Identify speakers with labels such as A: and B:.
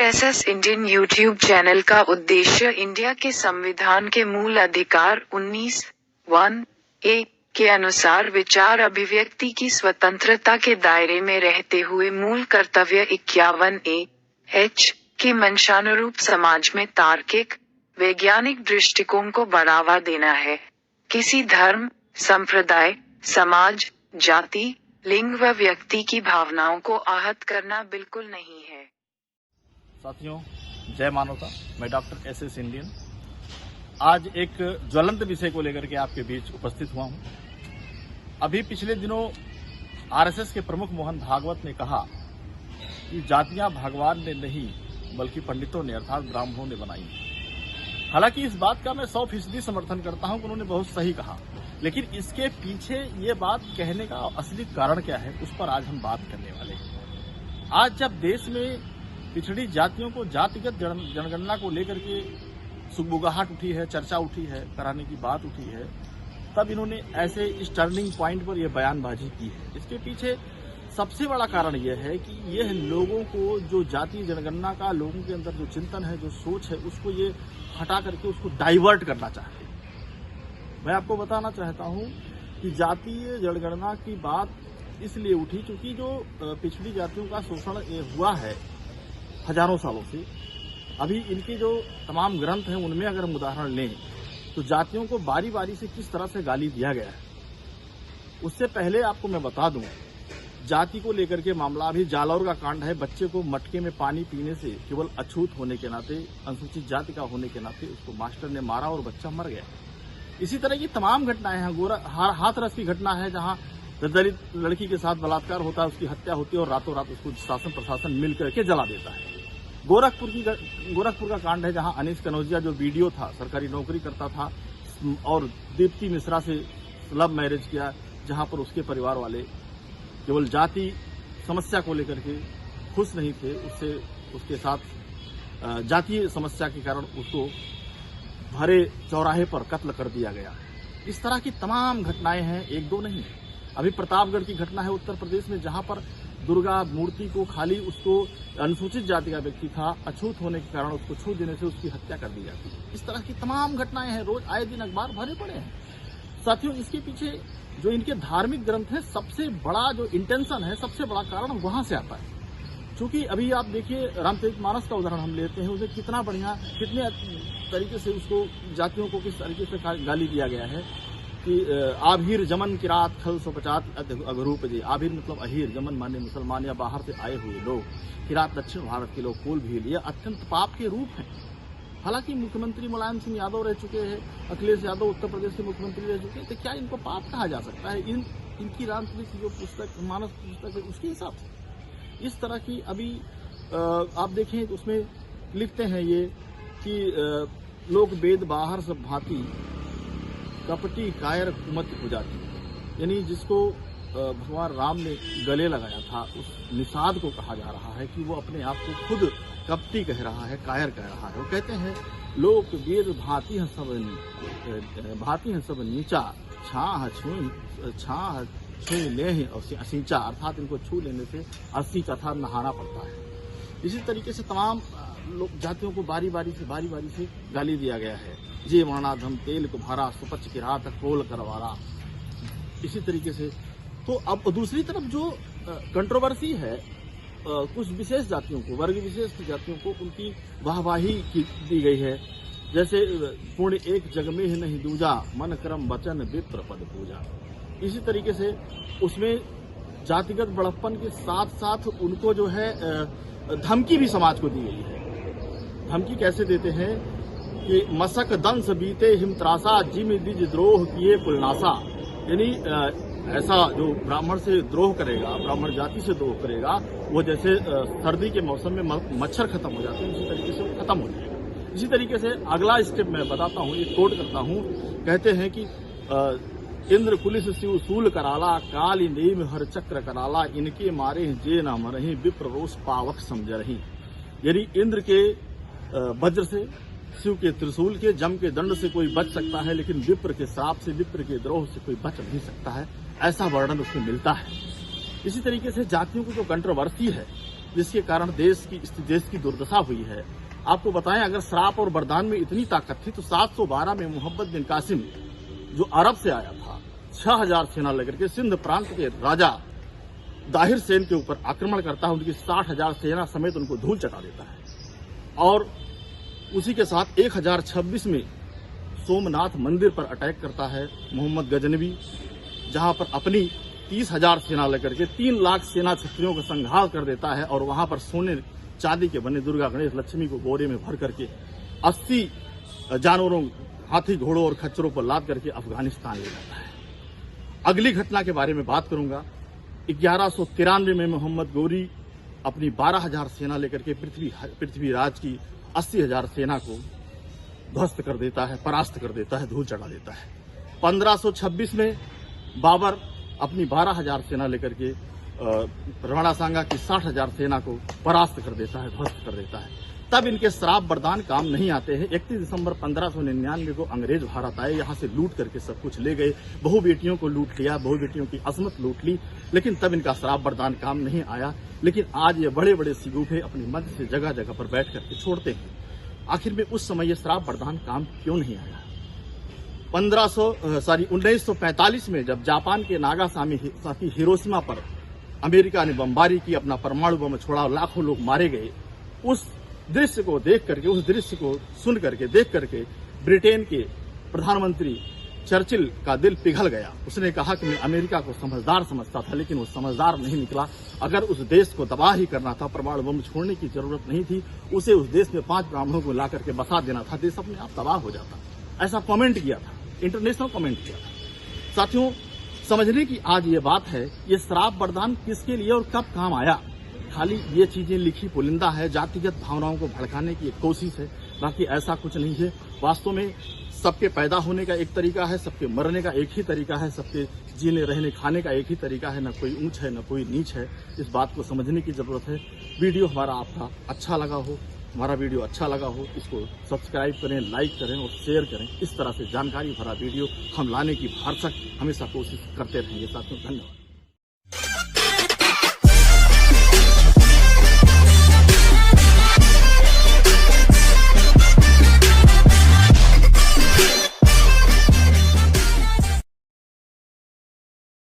A: SS Indian YouTube channel का उद्देश्य India के संविधान के मूल अधिकार 19(1)(a) के अनुसार विचार अभिव्यक्ति की स्वतंत्रता के दायरे में रहते हुए मूल कर्तव्य 51(a)(h) के मंशानुरूप समाज में तार्किक, वैज्ञानिक दृष्टिकोण को बढ़ावा देना है। किसी धर्म, संप्रदाय, समाज, जाति, लिंग व व्यक्ति की भावनाओं को आहत करना बिल्कुल नहीं है।
B: साथियों, जय मानवता। मैं डॉक्टर एसएस इंडियन आज एक ज्वलंत विषय को लेकर के आपके बीच उपस्थित हुआ हूं। अभी पिछले दिनों आरएसएस के प्रमुख मोहन भागवत ने कहा कि जातियां भगवान ने नहीं बल्कि पंडितों ने अर्थात ब्राह्मणों ने बनाई। हालांकि इस बात का मैं 100% समर्थन करता हूं कि उन्होंने बहुत सही कहा, लेकिन इसके पीछे ये बात कहने का असली कारण क्या है, उस पर आज हम बात करने वाले हैं। आज जब देश में पिछड़ी जातियों को जातिगत जनगणना को लेकर के सुगबुगाहट उठी है, चर्चा उठी है, कराने की बात उठी है, तब इन्होंने ऐसे इस टर्निंग पॉइंट पर यह बयानबाजी की है। इसके पीछे सबसे बड़ा कारण यह है कि यह लोगों को जो जातीय जनगणना का लोगों के अंदर जो चिंतन है, जो सोच है, उसको ये हटा करके उसको डाइवर्ट करना चाहते हैं। मैं आपको बताना चाहता हूं कि जातीय जनगणना की बात इसलिए उठी क्योंकि जो पिछड़ी जातियों का शोषण हुआ है हजारों सालों से, अभी इनके जो तमाम ग्रंथ हैं उनमें अगर हम उदाहरण लें तो जातियों को बारी बारी से किस तरह से गाली दिया गया है। उससे पहले आपको मैं बता दूं, जाति को लेकर के मामला अभी जालौर का कांड है। बच्चे को मटके में पानी पीने से केवल अछूत होने के नाते, अनुसूचित जाति का होने के नाते उसको मास्टर ने मारा और बच्चा मर गया। इसी तरह की तमाम घटनाएं हैं। हाथरस की घटना है जहां दलित लड़की के साथ बलात्कार होता है, उसकी हत्या होती है और रातों रात उसको शासन प्रशासन मिल करके जला देता है। गोरखपुर का कांड है जहां अनीस कनौजिया जो वीडियो था, सरकारी नौकरी करता था और दीप्ति मिश्रा से लव मैरिज किया, जहां पर उसके परिवार वाले केवल जाति समस्या को लेकर के खुश नहीं थे, उसके साथ जातीय समस्या के कारण उसको भरे चौराहे पर कत्ल कर दिया गया। इस तरह की तमाम घटनाएं हैं, एक दो नहीं। अभी प्रतापगढ़ की घटना है उत्तर प्रदेश में, जहां पर दुर्गा मूर्ति को खाली उसको अनुसूचित जाति का व्यक्ति था, अछूत होने के कारण उसको छू देने से उसकी हत्या कर दी जाती है। इस तरह की तमाम घटनाएं हैं, रोज आए दिन अखबार भरे पड़े हैं। साथियों, इसके पीछे जो इनके धार्मिक ग्रंथ है, सबसे बड़ा जो इंटेंशन है, सबसे बड़ा कारण वहां से आता है। क्योंकि अभी आप देखिए, रामचरितमानस का उदाहरण हम लेते हैं, उसे कितना बढ़िया, कितने तरीके से उसको जातियों को किस तरीके से गाली दिया गया है कि आभीर जमन किरात खल सो पचात अघरूप जी। आभीर मतलब अहीर, जमन माने मुसलमान या बाहर से आए हुए लोग, किरात दक्षिण भारत के लोग, कोल भील, ये अत्यंत पाप के रूप हैं। हालांकि मुख्यमंत्री मुलायम सिंह यादव रह चुके हैं, अखिलेश यादव उत्तर प्रदेश के मुख्यमंत्री रह चुके हैं, तो क्या इनको पाप कहा जा सकता है? इनकी रामचरित जो पुस्तक, मानस पुस्तक है, उसके हिसाब से इस तरह की अभी आप देखें तो उसमें लिखते हैं ये कि लोग वेद बाहर सब भांति कपटी कायर कुमत हो जाती, यानी जिसको भगवान राम ने गले लगाया था, उस निषाद को कहा जा रहा है कि वो अपने आप को खुद कपटी कह रहा है, कायर कह रहा है। वो कहते हैं लोग वेद भांति हैं सब नीचा, छाह छुई ले और असींचा, अर्थात इनको छू लेने से असींच अर्थात नहाना पड़ता है। इसी तरीके से तमाम लोग जातियों को बारी बारी से गाली दिया गया है। जे वर्णाधम तेल को भरा, सुपच की रात कोल करवारा। इसी तरीके से तो अब दूसरी तरफ जो कंट्रोवर्सी है, कुछ विशेष जातियों को, वर्ग विशेष की जातियों को उनकी वाहवाही दी गई है। जैसे पूर्ण एक जग में ही नहीं दूजा, मन कर्म वचन विप्र पद पूजा। इसी तरीके से उसमें जातिगत बड़प्पन के साथ साथ उनको जो है धमकी भी समाज को दी गई है। धमकी कैसे देते हैं कि मसक दंस बीते हिमत्रासा, जिम दिज द्रोह किए कुलनासा, यानी ऐसा जो ब्राह्मण से द्रोह करेगा, ब्राह्मण जाति से द्रोह करेगा, वो जैसे सर्दी के मौसम में मच्छर खत्म हो जाते हैं, उसी तरीके से वो खत्म हो जाएगा। इसी तरीके से अगला स्टेप मैं बताता हूँ, एक कोट करता हूँ। कहते हैं कि इंद्र पुलिस शिव सूल कराला, काली नीम हर चक्र कराला, इनके मारे जे न मरही, विप्र रोष पावक समझरही। यानी इंद्र के वज्र से, शिव के त्रिशूल के, जम के दंड से कोई बच सकता है, लेकिन विप्र के श्राप से, विप्र के द्रोह से कोई बच नहीं सकता है, ऐसा वर्णन उसमें मिलता है। इसी तरीके से जातियों की जो कंट्रोवर्सी है, जिसके कारण देश की दुर्दशा हुई है। आपको बताएं, अगर शराब और बरदान में इतनी ताकत थी तो 712 में मोहम्मद बिन कासिम जो अरब से आया था, 6000 सेना लेकर के सिंध प्रांत के राजा दाहिर सेन के ऊपर आक्रमण करता है, उनकी 60,000 सेना समेत उनको धूल चटा देता है। और उसी के साथ 1026 में सोमनाथ मंदिर पर अटैक करता है मोहम्मद गजनवी, जहां पर अपनी 30,000 सेना लेकर के 3 लाख सेना क्षत्रियों का संहार कर देता है और वहां पर सोने चांदी के बने दुर्गा गणेश लक्ष्मी को बोरे में भर करके 80 जानवरों, हाथी, घोड़ों और खच्चरों पर लाद करके अफगानिस्तान ले जाता है। अगली घटना के बारे में बात करूंगा। 1193 में मोहम्मद गोरी अपनी 12,000 सेना लेकर के पृथ्वीराज की 80,000 सेना को ध्वस्त कर देता है, परास्त कर देता है, धूल चढ़ा देता है। 1526 में बाबर अपनी 12,000 सेना लेकर के राणा सांगा की 60,000 सेना को परास्त कर देता है, ध्वस्त कर देता है। तब इनके शराब बरदान काम नहीं आते हैं। 31 दिसंबर 1599 को अंग्रेज भारत आए, यहां से लूट करके सब कुछ ले गए, बहु बेटियों को लूट लिया, बहु बेटियों की असमत लूट ली, लेकिन तब इनका शराब बरदान काम नहीं आया। लेकिन आज ये बड़े बड़े सिगूफे अपनी मध्य से जगह जगह पर बैठ करके छोड़ते हैं। आखिर में उस समय ये शराब बरदान काम क्यों नहीं आया? 1945 में जब जापान के नागासाकी हिरोशिमा पर अमेरिका ने बमबारी की, अपना परमाणु बम छोड़ा, लाखों लोग मारे गए, उस दृश्य को देख करके, उस दृश्य को सुन करके, देख करके ब्रिटेन के प्रधानमंत्री चर्चिल का दिल पिघल गया। उसने कहा कि मैं अमेरिका को समझदार समझता था, लेकिन वो समझदार नहीं निकला। अगर उस देश को तबाह ही करना था, परमाणु बम छोड़ने की जरूरत नहीं थी, उसे उस देश में 5 ब्राह्मणों को ला करके बसा देना था, देश अपने आप तबाह हो जाता। ऐसा कमेंट किया था, इंटरनेशनल कमेंट किया था। साथियों, समझने की आज ये बात है, ये शराब बरदान किसके लिए और कब काम आया? खाली ये चीजें लिखी पुलिंदा है, जातिगत भावनाओं को भड़काने की एक कोशिश है, बाकी ऐसा कुछ नहीं है। वास्तव में सबके पैदा होने का एक तरीका है, सबके मरने का एक ही तरीका है, सबके जीने रहने खाने का एक ही तरीका है, न कोई ऊंच है न कोई नीच है। इस बात को समझने की जरूरत है। वीडियो हमारा आपका अच्छा लगा हो, हमारा वीडियो अच्छा लगा हो, इसको सब्सक्राइब करें, लाइक करें और शेयर करें। इस तरह से जानकारी भरा वीडियो हम लाने की भरसक हमेशा कोशिश करते रहेंगे। साथियों, धन्यवाद।